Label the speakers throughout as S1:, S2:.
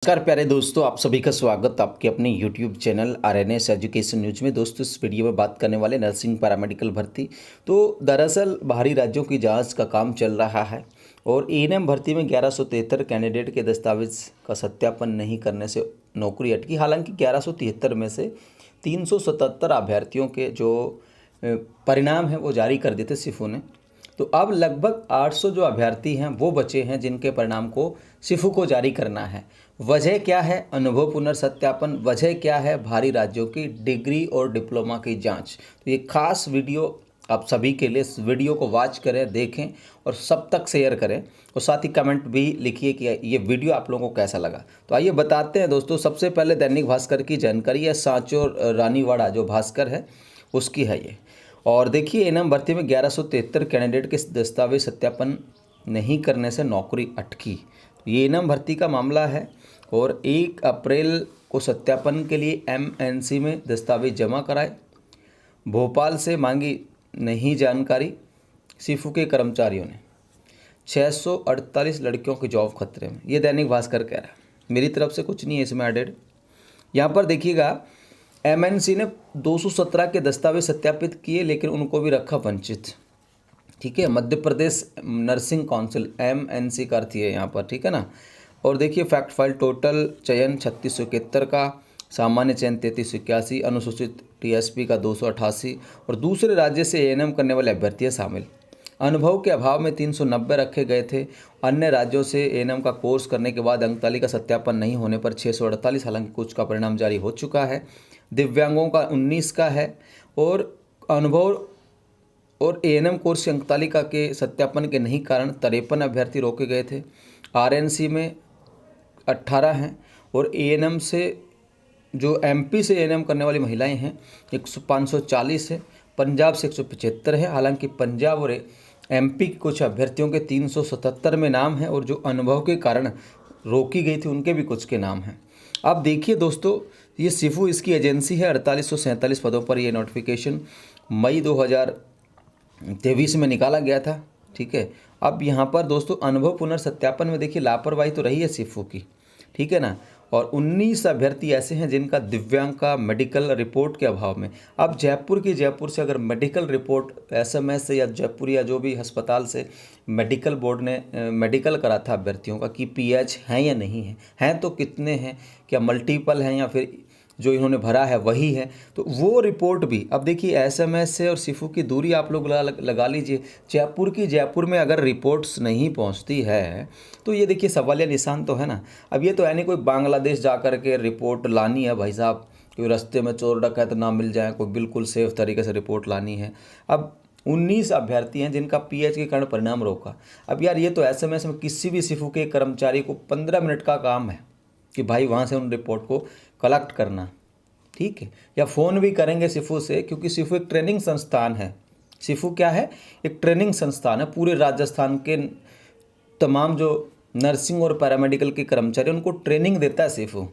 S1: नमस्कार प्यारे दोस्तों, आप सभी का स्वागत आपके अपने YouTube channel RNS education news में। दोस्तों, इस वीडियो में बात करने वाले नर्सिंग पैरामेडिकल भर्ती। तो दरअसल बाहरी राज्यों की जांच का काम चल रहा है और एएनएम भर्ती में 1173 कैंडिडेट के दस्तावेज का सत्यापन नहीं करने से नौकरी अटकी। हालांकि 1173 में से 377 अभ्यर्थियों के जो परिणाम हैं वो जारी कर देते सिफू ने। तो अब लगभग 800 जो अभ्यर्थी हैं वो बचे हैं जिनके परिणाम को सिफू को जारी करना है। वजह क्या है? अनुभव पुनर्सत्यापन। वजह क्या है? भारी राज्यों की डिग्री और डिप्लोमा की जांच। तो ये खास वीडियो आप सभी के लिए, इस वीडियो को वॉच करें, देखें और सब तक शेयर करें और साथ ही कमेंट भी लिखिए कि ये वीडियो आप लोगों को कैसा लगा। तो आइए बताते हैं दोस्तों। सबसे पहले दैनिक भास्कर की जानकारी है। सांचो रानीवाड़ा जो भास्कर है उसकी है ये। और देखिए, एएनएम भर्ती में 1173 कैंडिडेट के दस्तावेज सत्यापन नहीं करने से नौकरी अटकी। ये एएनएम भर्ती का मामला है और 1 अप्रैल को सत्यापन के लिए एमएनसी में दस्तावेज जमा कराए। भोपाल से मांगी नहीं जानकारी। सिफू के कर्मचारियों ने 648 लड़कियों की जॉब खतरे में। ये दैनिक भास्कर कह रहा है, मेरी तरफ से कुछ नहीं है इसमें एडेड। यहाँ पर देखिएगा, एमएनसी ने 217 के दस्तावेज सत्यापित किए लेकिन उनको भी रखा वंचित। ठीक है, Madhya Pradesh nursing council MNC का अर्थ है यहाँ पर, ठीक है ना। और देखिए, फैक्ट फाइल टोटल चयन 3671 का, सामान्य चयन 3381, अनुसूचित टीएसपी का 288 और दूसरे राज्य से एएनएम करने वाले अभ्यर्थी शामिल। अनुभव के अभाव में 390 रखे गए थे। अन्य राज्यों से एएनएम का कोर्स करने के बाद अंकताली का सत्यापन नहीं होने पर 648, हालांकि कुछ का परिणाम जारी हो चुका है। दिव्यांगों का 19 का है और अनुभव और एएनएम कोर्स की अंकतालिका के सत्यापन के नहीं कारण 53 अभ्यर्थी रोके गए थे। आरएनसी में 18 हैं और एएनएम से जो एमपी से एएनएम करने वाली महिलाएं हैं 540 है। पंजाब से 175 है। हालांकि पंजाब और एमपी के कुछ अभ्यर्थियों के 377 में नाम है और जो अनुभव के कारण रोकी गई थी उनके भी कुछ के नाम हैं। अब देखिए दोस्तों, ये सिफू इसकी एजेंसी है। 4847 पदों पर ये नोटिफिकेशन मई 2023 में निकाला गया था। ठीक है, अब यहाँ पर दोस्तों अनुभव पुनर्सत्यापन में देखिए लापरवाही तो रही है सिफू की, ठीक है ना। और 19 अभ्यर्थी ऐसे हैं जिनका दिव्यांग का मेडिकल रिपोर्ट के अभाव में। अब जयपुर से अगर मेडिकल रिपोर्ट एसएमएस से या जयपुर या जो भी अस्पताल से मेडिकल बोर्ड ने मेडिकल करा था अभ्यर्थियों का कि पीएच हैं या नहीं हैं तो कितने हैं, क्या मल्टीपल हैं या फिर जो इन्होंने भरा है वही है, तो वो रिपोर्ट भी। अब देखिए, एसएमएस से और सिफू की दूरी आप लोग लगा लीजिए। जयपुर में अगर रिपोर्ट्स नहीं पहुंचती है तो ये देखिए सवालिया निशान तो है ना। अब ये तो है नहीं कोई बांग्लादेश जा कर के रिपोर्ट लानी है भाई साहब, कोई रास्ते में चोर डकैत ना मिल जाए, कोई बिल्कुल सेफ तरीके से रिपोर्ट लानी है। अब 19 अभ्यर्थी हैं जिनका पीएच के कारण परिणाम रोका। अब यार ये तो एसएमएस में किसी भी सिफू के कर्मचारी को 15 मिनट का काम है कि भाई वहाँ से उन रिपोर्ट को कलेक्ट करना, ठीक है। या फ़ोन भी करेंगे सिफू से, क्योंकि सिफू एक ट्रेनिंग संस्थान है। सिफू क्या है? एक ट्रेनिंग संस्थान है। पूरे राजस्थान के तमाम जो नर्सिंग और पैरामेडिकल के कर्मचारी उनको ट्रेनिंग देता है सिफू,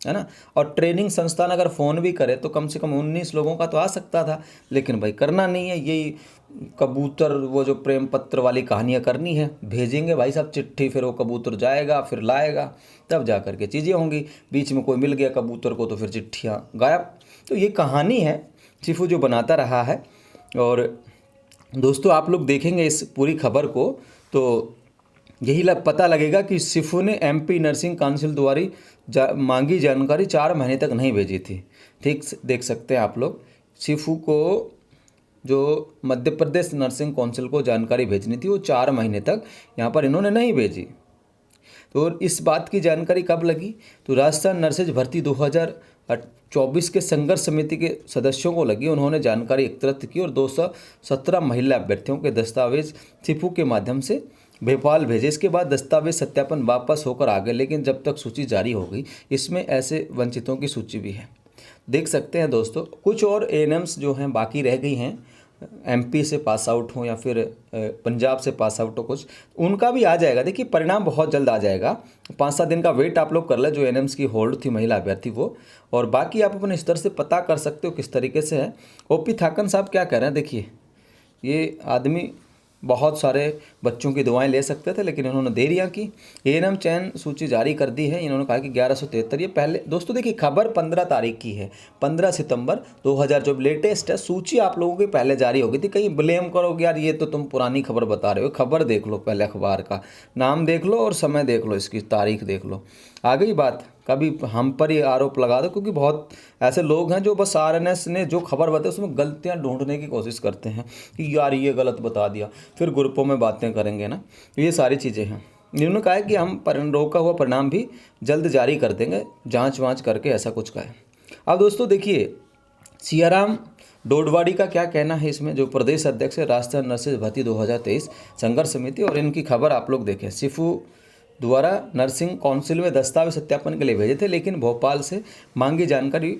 S1: है ना। और ट्रेनिंग संस्थान अगर फ़ोन भी करे तो कम से कम 19 लोगों का तो आ सकता था, लेकिन भाई करना नहीं है। यही कबूतर वो जो प्रेम पत्र वाली कहानियाँ करनी है, भेजेंगे भाई साहब चिट्ठी, फिर वो कबूतर जाएगा, फिर लाएगा, तब जा कर के चीज़ें होंगी। बीच में कोई मिल गया कबूतर को तो फिर चिट्ठियाँ गायब। तो ये कहानी है सिफू जो बनाता रहा है। और दोस्तों आप लोग देखेंगे इस पूरी खबर को तो यही पता लगेगा कि सिफू ने एमपी नर्सिंग काउंसिल द्वारा मांगी जानकारी 4 महीने तक नहीं भेजी थी। ठीक देख सकते हैं आप लोग, सिफू को जो मध्य प्रदेश नर्सिंग काउंसिल को जानकारी भेजनी थी वो 4 महीने तक यहाँ पर इन्होंने नहीं भेजी। तो इस बात की जानकारी कब लगी? तो राजस्थान नर्सेज भर्ती 2024 के संघर्ष समिति के सदस्यों को लगी। उन्होंने जानकारी एकत्रित की और 217 महिला अभ्यर्थियों के दस्तावेज सिफू के माध्यम से भोपाल भेजे। इसके बाद दस्तावेज सत्यापन वापस होकर आ गए, लेकिन जब तक सूची जारी हो गई इसमें ऐसे वंचितों की सूची भी है। देख सकते हैं दोस्तों, कुछ और एएनएम्स जो हैं बाकी रह गई हैं, एमपी से पास आउट हो या फिर पंजाब से पास आउट हो, कुछ उनका भी आ जाएगा। देखिए परिणाम बहुत जल्द आ जाएगा। 5-7 दिन का वेट आप लोग कर ले, जो एएनएम्स की होल्ड थी महिला अभ्यर्थी वो। और बाकी आप अपने स्तर से पता कर सकते हो किस तरीके से है। ओपी थाकन साहब क्या कह रहे हैं, देखिए ये आदमी बहुत सारे बच्चों की दुआएं ले सकते थे, लेकिन इन्होंने देरियां की। एएनएम चयन सूची जारी कर दी है। इन्होंने कहा कि 1173, ये पहले दोस्तों देखिए खबर 15 तारीख की है, 15 सितंबर 2000 जो लेटेस्ट है सूची आप लोगों की पहले जारी हो गई थी। कहीं ब्लेम करोगे यार ये तो तुम पुरानी खबर बता रहे हो, खबर देख लो पहले, अखबार का नाम देख लो और समय देख लो, इसकी तारीख देख लो। आ गई बात, कभी हम पर ही आरोप लगा दो, क्योंकि बहुत ऐसे लोग हैं जो बस आरएनएस ने जो खबर बताई उसमें गलतियां ढूंढने की कोशिश करते हैं कि यार ये गलत बता दिया, फिर ग्रुपों में बातें करेंगे ना, ये सारी चीज़ें हैं। इन्होंने कहा है कि हम रोका हुआ परिणाम भी जल्द जारी कर देंगे, जांच वाँच करके, ऐसा कुछ कहा है। अब दोस्तों देखिए सियाराम डोडवाड़ी का क्या कहना है इसमें, जो प्रदेश अध्यक्ष है राष्ट्रीय नर्सिंग भर्ती 2023 संघर्ष समिति, और इनकी खबर आप लोग देखें। सिफू द्वारा नर्सिंग काउंसिल में दस्तावेज सत्यापन के लिए भेजे थे, लेकिन भोपाल से मांगी जानकारी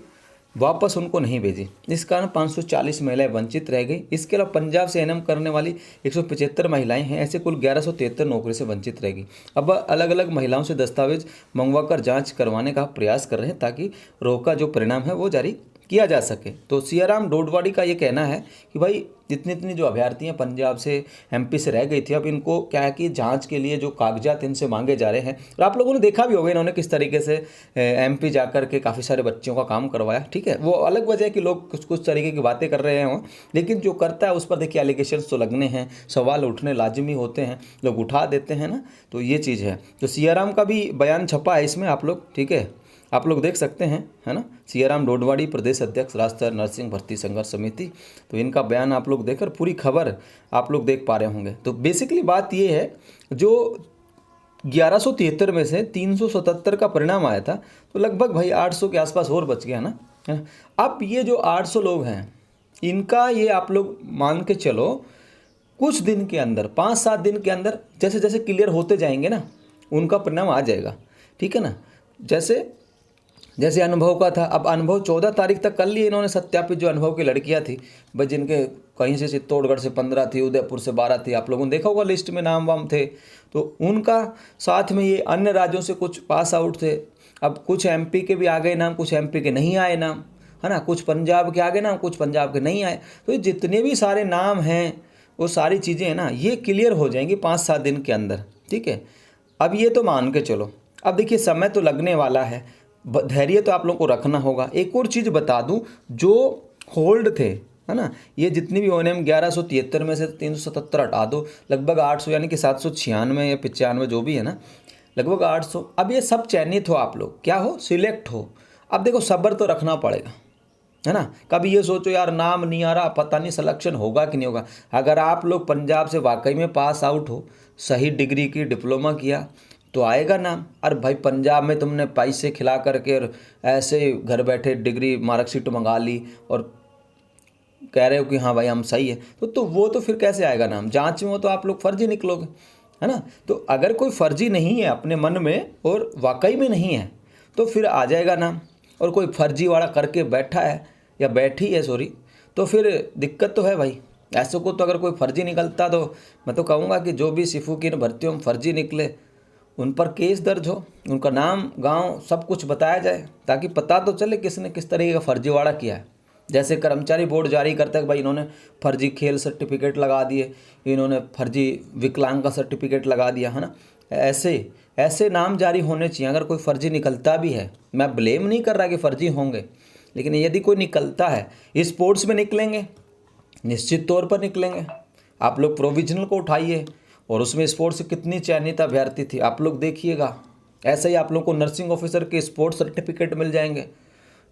S1: वापस उनको नहीं भेजी। इस कारण 540 महिलाएं वंचित रह गई। इसके अलावा पंजाब से एएनएम करने वाली 175 महिलाएं हैं, ऐसे कुल 1173 नौकरी से वंचित रहेगी। अब अलग अलग महिलाओं से दस्तावेज मंगवाकर जांच करवाने का प्रयास कर रहे हैं, ताकि रोका जो परिणाम है वो जारी किया जा सके। तो सियाराम डोडवाड़ी का ये कहना है कि भाई इतनी इतनी जो अभ्यर्थी हैं पंजाब से, एमपी से रह गई थी, अब इनको क्या है कि जांच के लिए जो कागजात इनसे मांगे जा रहे हैं, और आप लोगों ने देखा भी होगा इन्होंने किस तरीके से एमपी जाकर के काफ़ी सारे बच्चों का काम करवाया। ठीक है, वो अलग वजह है कि लोग कुछ कुछ तरीके की बातें कर रहे हैं, लेकिन जो करता है उस पर देखिए एलिगेशंस तो लगने हैं, सवाल उठने लाजमी होते हैं, लोग उठा देते हैं ना, तो ये चीज़ है। तो सियाराम का भी बयान छपा है इसमें, आप लोग ठीक है, आप लोग देख सकते हैं, है ना। सियाराम डोडवाड़ी प्रदेश अध्यक्ष राष्ट्रीय नर्सिंग भर्ती संघर्ष समिति, तो इनका बयान आप लोग देखकर पूरी खबर आप लोग देख पा रहे होंगे। तो बेसिकली बात ये है, जो 1173 में से 377 का परिणाम आया था, तो लगभग भाई 800 के आसपास और बच गया ना। अब ये जो 800 लोग हैं, इनका ये आप लोग मान के चलो कुछ दिन के अंदर, 5-7 दिन के अंदर जैसे जैसे क्लियर होते जाएंगे ना, उनका परिणाम आ जाएगा। ठीक है ना, जैसे जैसे अनुभव का था, अब अनुभव 14 तारीख तक कर लिए इन्होंने सत्यापित, जो अनुभव की लड़कियां थी भाई, जिनके कहीं से चित्तौड़गढ़ से 15 थी, उदयपुर से 12 थी, आप लोगों ने देखा होगा लिस्ट में नाम वाम थे, तो उनका साथ में ये अन्य राज्यों से कुछ पास आउट थे। अब कुछ एमपी के भी आ गए नाम, कुछ एमपी के नहीं आए नाम, है ना, कुछ पंजाब के आ गए नाम, कुछ पंजाब के नहीं आए। तो ये जितने भी सारे नाम हैं, वो सारी चीज़ें हैं ना, ये क्लियर हो जाएंगी 5-7 दिन के अंदर। ठीक है, अब ये तो मान के चलो, अब देखिए समय तो लगने वाला है, धैर्य तो आप लोगों को रखना होगा। एक और चीज़ बता दूं, जो होल्ड थे, है ना, ये जितनी भी ओएनएम 1173 में से 377 हटा दो, लगभग 800 यानी कि 796 या 95 जो भी है ना, लगभग 800। अब ये सब चयनित हो, आप लोग क्या हो, सिलेक्ट हो। अब देखो सब्र तो रखना पड़ेगा, है ना। कभी ये सोचो यार नाम नहीं आ रहा, पता नहीं सिलेक्शन होगा कि नहीं होगा। अगर आप लोग पंजाब से वाकई में पास आउट हो, सही डिग्री की, डिप्लोमा किया, तो आएगा नाम। अरे भाई पंजाब में तुमने पैसे खिला करके और ऐसे घर बैठे डिग्री मार्कशीट मंगा ली और कह रहे हो कि हाँ भाई हम सही है, तो वो तो फिर कैसे आएगा नाम। जांच में वो तो आप लोग फर्जी निकलोगे, है ना। तो अगर कोई फर्जी नहीं है अपने मन में और वाकई में नहीं है, तो फिर आ जाएगा नाम। और कोई फर्जी वाला करके बैठा है या बैठी है, सॉरी, तो फिर दिक्कत तो है भाई। ऐसे को तो अगर कोई फर्जी निकलता, तो मैं तो कहूँगा कि जो भी सिफू की भर्तियों में फर्जी निकले, उन पर केस दर्ज हो, उनका नाम गांव सब कुछ बताया जाए, ताकि पता तो चले किसने किस तरीके का फर्जीवाड़ा किया है। जैसे कर्मचारी बोर्ड जारी करता है कि भाई इन्होंने फर्जी खेल सर्टिफिकेट लगा दिए, इन्होंने फर्जी विकलांग का सर्टिफिकेट लगा दिया, है ना। ऐसे नाम जारी होने चाहिए। अगर कोई फर्जी निकलता भी है, मैं ब्लेम नहीं कर रहा कि फर्जी होंगे, लेकिन यदि कोई निकलता है, स्पोर्ट्स में निकलेंगे, निश्चित तौर पर निकलेंगे। आप लोग प्रोविजनल को उठाइए, और उसमें स्पोर्ट्स से कितनी चयनित अभ्यर्थी थी आप लोग देखिएगा। ऐसे ही आप लोग को नर्सिंग ऑफिसर के स्पोर्ट्स सर्टिफिकेट मिल जाएंगे,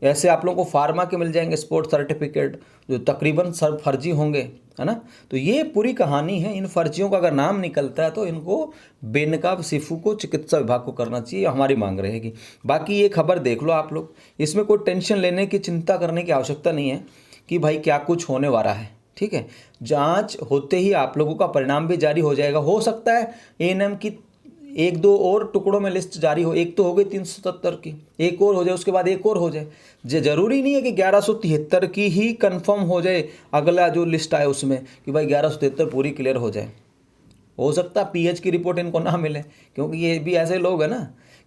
S1: ऐसे आप लोगों को फार्मा के मिल जाएंगे स्पोर्ट्स सर्टिफिकेट, जो तकरीबन सब फर्जी होंगे, है ना। तो ये पूरी कहानी है। इन फर्जियों का अगर नाम निकलता है, तो इनको बेनकाब सिफू को चिकित्सा विभाग को करना चाहिए, हमारी मांग रहेगी। बाकी ये खबर देख लो आप लोग, इसमें कोई टेंशन लेने की, चिंता करने की आवश्यकता नहीं है कि भाई क्या कुछ होने वाला है। ठीक है, जांच होते ही आप लोगों का परिणाम भी जारी हो जाएगा। हो सकता है एएनएम की 1-2 और टुकड़ों में लिस्ट जारी हो, एक तो हो गई 377 की, एक और हो जाए, उसके बाद एक और हो जाए। जरूरी नहीं है कि 1173 की ही कंफर्म हो जाए, अगला जो लिस्ट आए उसमें कि भाई 1173 पूरी क्लियर हो जाए। हो सकता है पीएच की रिपोर्ट इनको ना मिले, क्योंकि ये भी ऐसे लोग हैं ना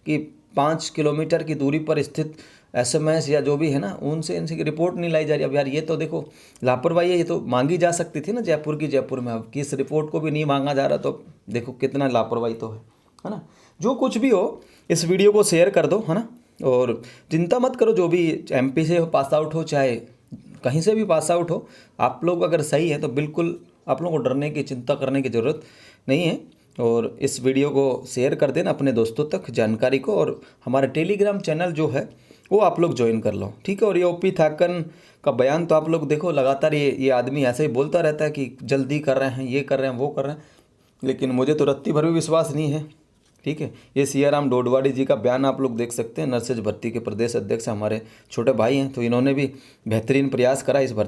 S1: कि 5 किलोमीटर की दूरी पर स्थित एसएमएस या जो भी है ना, उनसे इनसे रिपोर्ट नहीं लाई जा रही। अब यार ये तो देखो लापरवाही है, ये तो मांगी जा सकती थी ना जयपुर की जयपुर में। अब किस रिपोर्ट को भी नहीं मांगा जा रहा, तो देखो कितना लापरवाही तो है ना। जो कुछ भी हो, इस वीडियो को शेयर कर दो, है ना। और चिंता मत करो, जो भी एमपी से पास आउट हो चाहे कहीं से भी पास आउट हो, आप लोग अगर सही है तो बिल्कुल आप लोगों को डरने की चिंता करने की ज़रूरत नहीं है। और इस वीडियो को शेयर कर देना अपने दोस्तों तक जानकारी को, और हमारे टेलीग्राम चैनल जो है वो आप लोग ज्वाइन कर लो, ठीक है। और ये ओपी ठाकन का बयान तो आप लोग देखो, लगातार ये आदमी ऐसे ही बोलता रहता है कि जल्दी कर रहे हैं, ये कर रहे हैं, वो कर रहे हैं, लेकिन मुझे तो रत्ती भर भी विश्वास नहीं है, ठीक है। ये सियाराम डोडवाड़ी जी का बयान आप लोग देख सकते हैं, नर्सेज भर्ती के प्रदेश अध्यक्ष हमारे छोटे भाई हैं, तो इन्होंने भी बेहतरीन प्रयास करा इस भर्ती